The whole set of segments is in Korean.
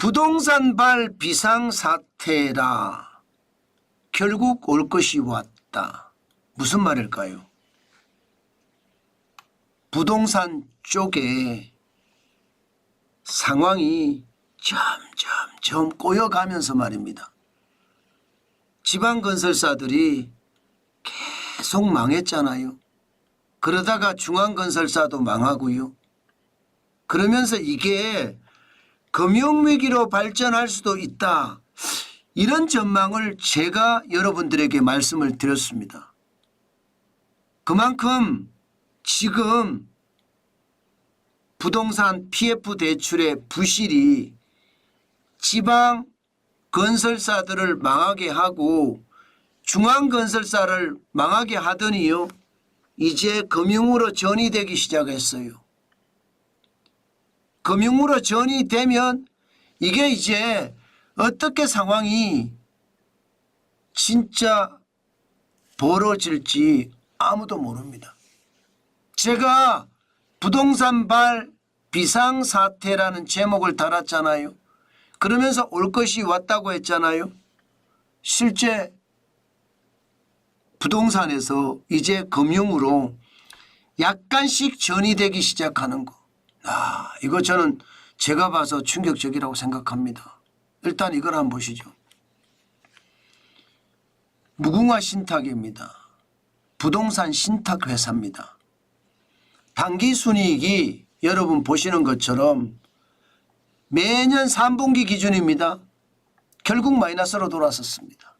부동산발 비상사태라 결국 올 것이 왔다. 무슨 말일까요? 부동산 쪽에 상황이 점점 꼬여가면서 말입니다. 지방건설사들이 계속 망했잖아요. 그러다가 중앙건설사도 망하고요. 그러면서 이게 금융위기로 발전할 수도 있다. 이런 전망을 제가 여러분들에게 말씀을 드렸습니다. 그만큼 지금 부동산 PF 대출의 부실이 지방 건설사들을 망하게 하고 중앙건설사를 망하게 하더니요. 이제 금융으로 전이되기 시작했어요. 금융으로 전이되면 이게 이제 어떻게 상황이 진짜 벌어질지 아무도 모릅니다. 제가 부동산발 비상사태라는 제목을 달았잖아요. 그러면서 올 것이 왔다고 했잖아요. 실제 부동산에서 이제 금융으로 약간씩 전이되기 시작하는 거. 이거 저는 제가 봐서 충격적이라고 생각합니다. 일단 이걸 한번 보시죠. 무궁화 신탁입니다. 부동산 신탁회사입니다. 당기순이익이 여러분 보시는 것처럼 매년 3분기 기준입니다. 결국 마이너스로 돌아섰습니다.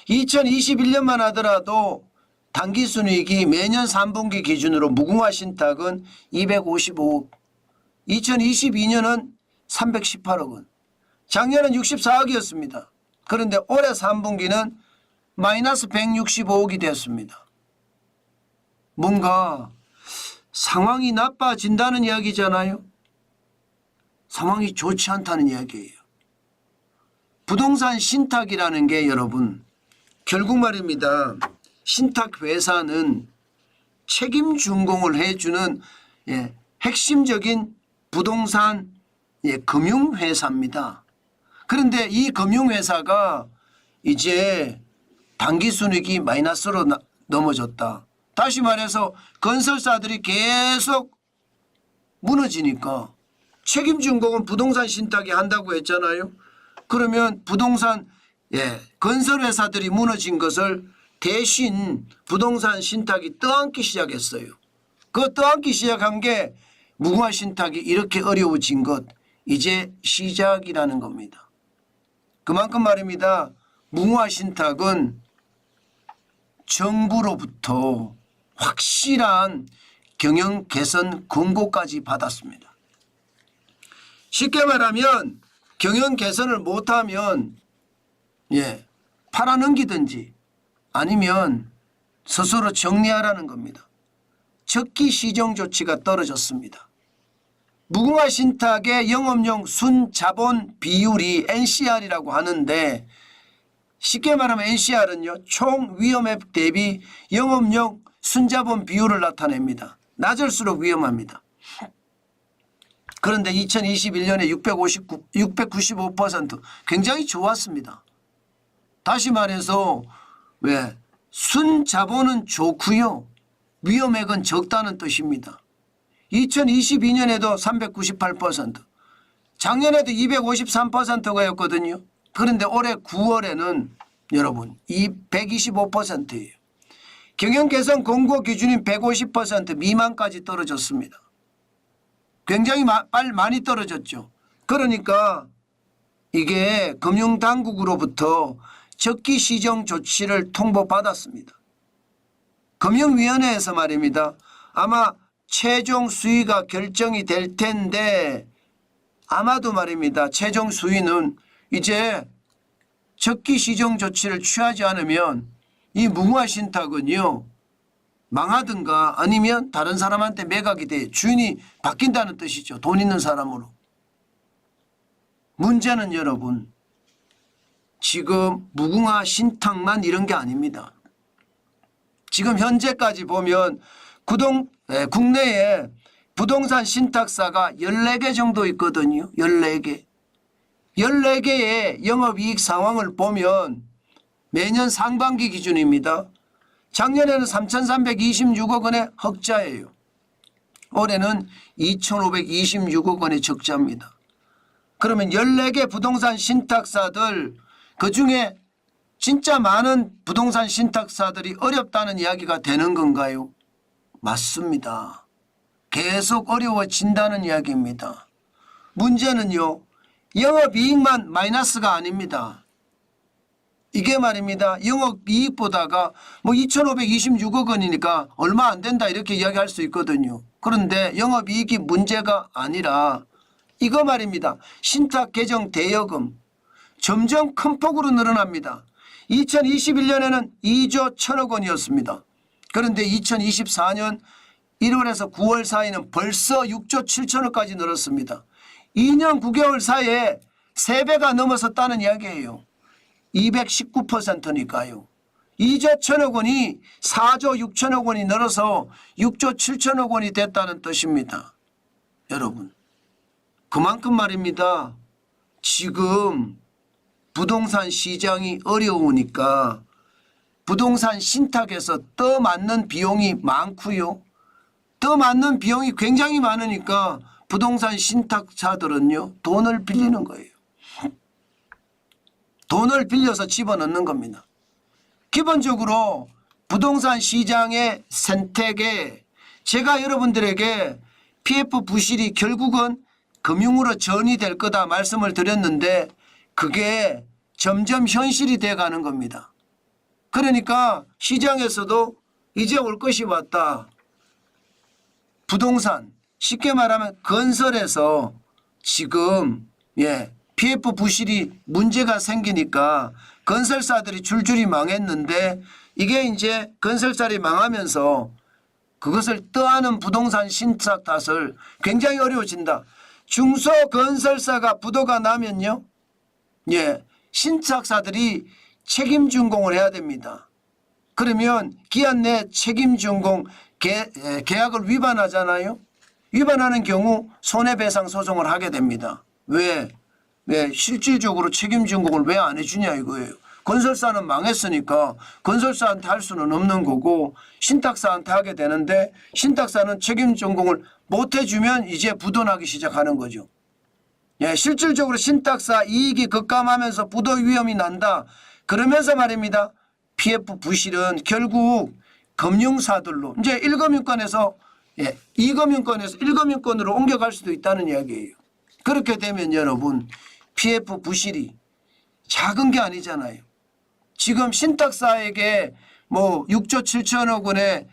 2021년만 하더라도 당기순이익이 매년 3분기 기준으로 무궁화 신탁은 255억, 2022년은 318억 원, 작년은 64억이었습니다. 그런데 올해 3분기는 마이너스 165억이 되었습니다. 뭔가 상황이 나빠진다는 이야기잖아요. 상황이 좋지 않다는 이야기예요. 부동산 신탁이라는 게 여러분 결국 말입니다. 신탁회사는 책임 준공을 해주는 핵심적인 부동산 금융회사입니다. 그런데 이 금융회사가 이제 당기순이익이 마이너스로 넘어졌다. 다시 말해서 건설사들이 계속 무너지니까 책임 준공은 부동산 신탁이 한다고 했잖아요. 그러면 부동산 건설회사들이 무너진 것을 대신 부동산 신탁이 떠안기 시작했어요. 그 떠안기 시작한 게 무궁화 신탁이 이렇게 어려워진 것 이제 시작이라는 겁니다. 그만큼 말입니다. 무궁화 신탁은 정부로부터 확실한 경영 개선 권고까지 받았습니다. 쉽게 말하면 경영 개선을 못하면 팔아넘기든지 아니면 스스로 정리하라는 겁니다. 적기 시정 조치가 떨어졌습니다. 무궁화 신탁의 영업용 순자본 비율이 NCR이라고 하는데 쉽게 말하면 NCR은요. 총 위험액 대비 영업용 순자본 비율을 나타냅니다. 낮을수록 위험합니다. 그런데 2021년에 695% 굉장히 좋았습니다. 다시 말해서 순자본은 좋고요. 위험액은 적다는 뜻입니다. 2022년에도 398%, 작년에도 253%였거든요. 그런데 올해 9월에는 여러분 125%예요. 경영개선 권고 기준인 150% 미만까지 떨어졌습니다. 굉장히 많이 떨어졌죠. 그러니까 이게 금융당국으로부터 적기 시정 조치를 통보받았습니다. 금융위원회에서 말입니다. 아마 최종 수위가 결정이 될 텐데 아마도 말입니다. 최종 수위는 이제 적기 시정 조치를 취하지 않으면 이 무궁화 신탁은요. 망하든가 아니면 다른 사람한테 매각이 돼 주인이 바뀐다는 뜻이죠. 돈 있는 사람으로. 문제는 여러분 지금 무궁화 신탁만 이런 게 아닙니다. 지금 현재까지 보면 국내에 부동산 신탁사가 14개 정도 있거든요. 14개. 14개의 영업이익 상황을 보면 매년 상반기 기준입니다. 작년에는 3,326억 원의 흑자예요. 올해는 2,526억 원의 적자입니다. 그러면 14개 부동산 신탁사들 그중에 진짜 많은 부동산 신탁사들이 어렵다는 이야기가 되는 건가요? 맞습니다. 계속 어려워진다는 이야기입니다. 문제는요. 영업이익만 마이너스가 아닙니다. 이게 말입니다. 영업이익보다가 뭐 2,526억 원이니까 얼마 안 된다 이렇게 이야기할 수 있거든요. 그런데 영업이익이 문제가 아니라 이거 말입니다. 신탁 개정 대여금 점점 큰 폭으로 늘어납니다. 2021년에는 2조 1천억 원이었습니다. 그런데 2024년 1월에서 9월 사이는 벌써 6조 7천억까지 늘었습니다. 2년 9개월 사이에 3배가 넘어섰다는 이야기예요. 219%니까요. 2조 1천억 원이 4조 6천억 원이 늘어서 6조 7천억 원이 됐다는 뜻입니다. 여러분 그만큼 말입니다. 지금 부동산 시장이 어려우니까 부동산 신탁에서 더 맞는 비용이 많고요. 더 맞는 비용이 굉장히 많으니까 부동산 신탁사들은요. 돈을 빌리는 거예요. 돈을 빌려서 집어넣는 겁니다. 기본적으로 부동산 시장의 선택에 제가 여러분들에게 PF 부실이 결국은 금융으로 전이될 거다 말씀을 드렸는데 그게 점점 현실이 돼가는 겁니다. 그러니까 시장에서도 이제 올 것이 왔다. 부동산 쉽게 말하면 건설에서 지금 PF 부실이 문제가 생기니까 건설사들이 줄줄이 망했는데 이게 이제 건설사들이 망하면서 그것을 떠안은 부동산 신탁 탓을 굉장히 어려워진다. 중소건설사가 부도가 나면요. 신탁사들이 책임 준공을 해야 됩니다. 그러면 기한 내 책임 준공 계약을 위반하잖아요. 위반하는 경우 손해배상 소송을 하게 됩니다. 왜 실질적으로 책임 준공을 왜 안 해주냐 이거예요. 건설사는 망했으니까 건설사한테 할 수는 없는 거고 신탁사한테 하게 되는데 신탁사는 책임 준공을 못 해주면 이제 부도나기 시작하는 거죠. 실질적으로 신탁사 이익이 급감하면서 부도 위험이 난다. 그러면서 말입니다. PF 부실은 결국 금융사들로 이제 1금융권에서 2금융권에서 1금융권으로 옮겨갈 수도 있다는 이야기예요. 그렇게 되면 여러분 PF 부실이 작은 게 아니잖아요. 지금 신탁사에게 뭐 6조 7천억 원의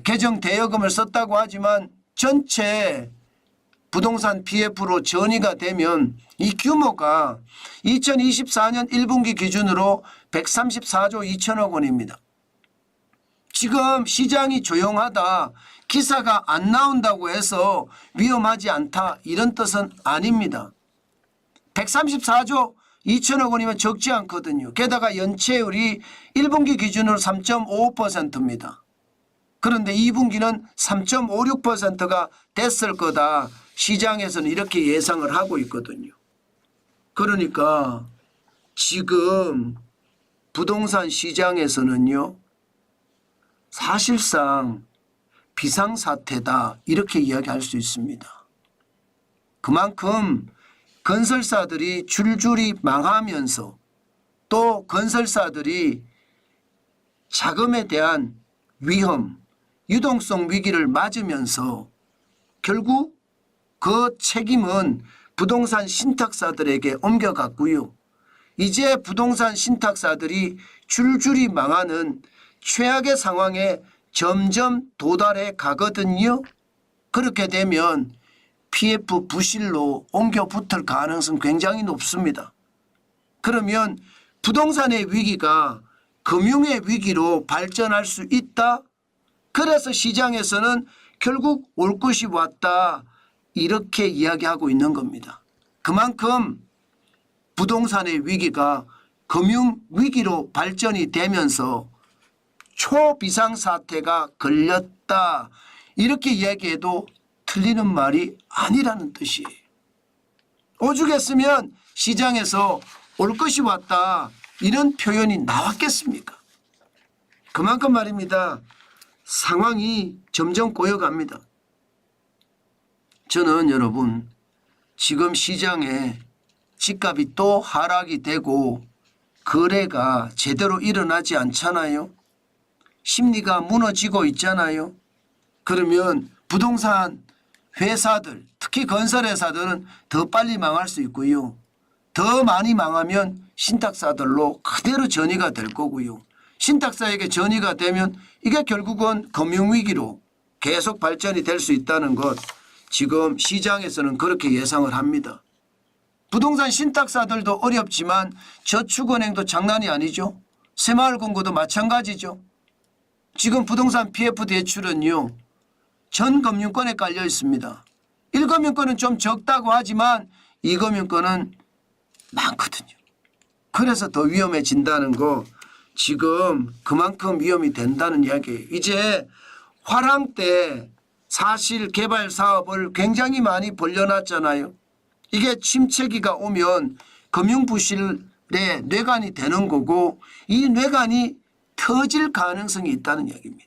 개정 대여금을 썼다고 하지만 전체 부동산 PF로 전이가 되면 이 규모가 2024년 1분기 기준으로 134조 2천억 원입니다. 지금 시장이 조용하다, 기사가 안 나온다고 해서 위험하지 않다 이런 뜻은 아닙니다. 134조 2천억 원이면 적지 않거든요. 게다가 연체율이 1분기 기준으로 3.55%입니다. 그런데 2분기는 3.56%가 됐을 거다. 시장에서는 이렇게 예상을 하고 있거든요. 그러니까 지금 부동산 시장에서는요. 사실상 비상사태다 이렇게 이야기할 수 있습니다. 그만큼 건설사들이 줄줄이 망하면서 또 건설사들이 자금에 대한 위험, 유동성 위기를 맞으면서 결국 그 책임은 부동산 신탁사들에게 옮겨갔고요. 이제 부동산 신탁사들이 줄줄이 망하는 최악의 상황에 점점 도달해 가거든요. 그렇게 되면 PF 부실로 옮겨 붙을 가능성 굉장히 높습니다. 그러면 부동산의 위기가 금융의 위기로 발전할 수 있다. 그래서 시장에서는 결국 올 것이 왔다. 이렇게 이야기하고 있는 겁니다. 그만큼 부동산의 위기가 금융위기로 발전이 되면서 초비상사태가 걸렸다. 이렇게 이야기해도 틀리는 말이 아니라는 뜻이에요. 오죽했으면 시장에서 올 것이 왔다 이런 표현이 나왔겠습니까? 그만큼 말입니다. 상황이 점점 꼬여갑니다. 저는 여러분 지금 시장에 집값이 또 하락이 되고 거래가 제대로 일어나지 않잖아요. 심리가 무너지고 있잖아요. 그러면 부동산 회사들 특히 건설회사들은 더 빨리 망할 수 있고요. 더 많이 망하면 신탁사들로 그대로 전이가 될 거고요. 신탁사에게 전이가 되면 이게 결국은 금융위기로 계속 발전이 될 수 있다는 것 지금 시장에서는 그렇게 예상을 합니다. 부동산 신탁사들도 어렵지만 저축은행도 장난이 아니죠. 새마을금고도 마찬가지죠. 지금 부동산 PF 대출은요. 전 금융권에 깔려 있습니다. 1금융권은 좀 적다고 하지만 2금융권은 많거든요. 그래서 더 위험해진다는 거 지금 그만큼 위험이 된다는 이야기예요. 이제 화랑 때 사실 개발 사업을 굉장히 많이 벌려놨잖아요. 이게 침체기가 오면 금융부실의 뇌관이 되는 거고 이 뇌관이 터질 가능성이 있다는 이야기입니다.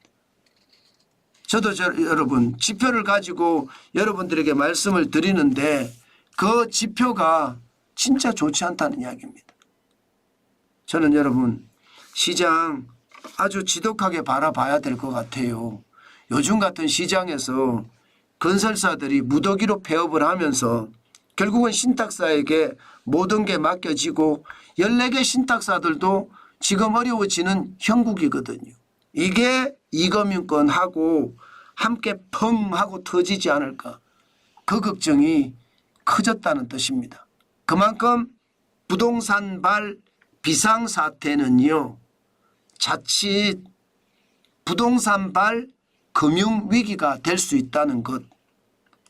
저도 여러분 지표를 가지고 여러분들에게 말씀을 드리는데 그 지표가 진짜 좋지 않다는 이야기입니다. 저는 여러분 시장 아주 지독하게 바라봐야 될 것 같아요. 요즘 같은 시장에서 건설사들이 무더기로 폐업을 하면서 결국은 신탁사에게 모든 게 맡겨지고 14개 신탁사들도 지금 어려워지는 형국이거든요. 이게 이금융권하고 함께 펑 하고 터지지 않을까. 그 걱정이 커졌다는 뜻입니다. 그만큼 부동산발 비상사태는요. 자칫 부동산발 금융위기가 될 수 있다는 것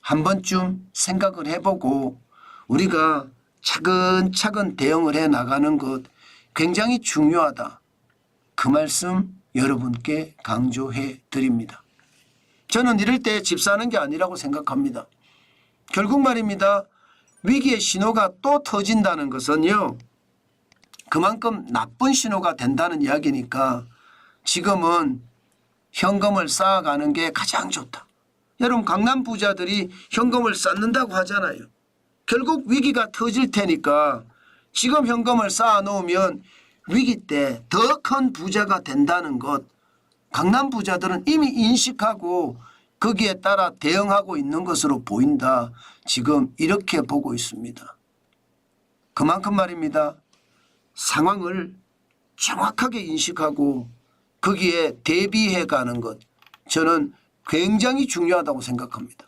한 번쯤 생각을 해보고 우리가 차근차근 대응을 해 나가는 것 굉장히 중요하다. 그 말씀 여러분께 강조해 드립니다. 저는 이럴 때 집 사는 게 아니라고 생각합니다. 결국 말입니다. 위기의 신호가 또 터진다는 것은요. 그만큼 나쁜 신호가 된다는 이야기니까 지금은 현금을 쌓아가는 게 가장 좋다. 여러분 강남 부자들이 현금을 쌓는다고 하잖아요. 결국 위기가 터질 테니까 지금 현금을 쌓아 놓으면 위기 때 더 큰 부자가 된다는 것 강남 부자들은 이미 인식하고 거기에 따라 대응하고 있는 것으로 보인다. 지금 이렇게 보고 있습니다. 그만큼 말입니다. 상황을 정확하게 인식하고 거기에 대비해 가는 것 저는 굉장히 중요하다고 생각합니다.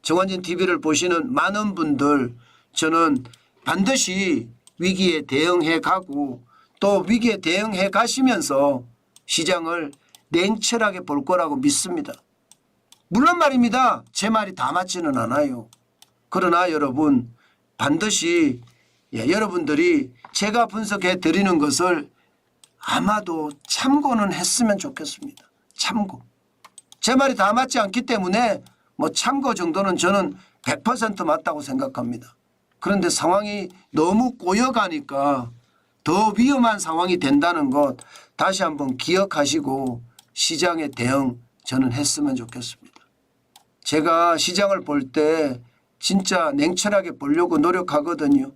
정환진 TV를 보시는 많은 분들 저는 반드시 위기에 대응해 가고 또 위기에 대응해 가시면서 시장을 냉철하게 볼 거라고 믿습니다. 물론 말입니다. 제 말이 다 맞지는 않아요. 그러나 여러분 반드시 여러분들이 제가 분석해 드리는 것을 아마도 참고는 했으면 좋겠습니다. 참고. 제 말이 다 맞지 않기 때문에 뭐 참고 정도는 저는 100% 맞다고 생각합니다. 그런데 상황이 너무 꼬여가니까 더 위험한 상황이 된다는 것 다시 한번 기억하시고 시장에 대응 저는 했으면 좋겠습니다. 제가 시장을 볼 때 진짜 냉철하게 보려고 노력하거든요.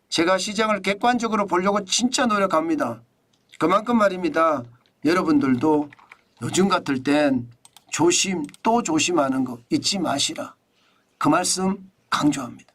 제가 시장을 객관적으로 보려고 진짜 노력합니다. 그만큼 말입니다. 여러분들도 요즘 같을 땐 조심 또 조심하는 거 잊지 마시라. 그 말씀 강조합니다.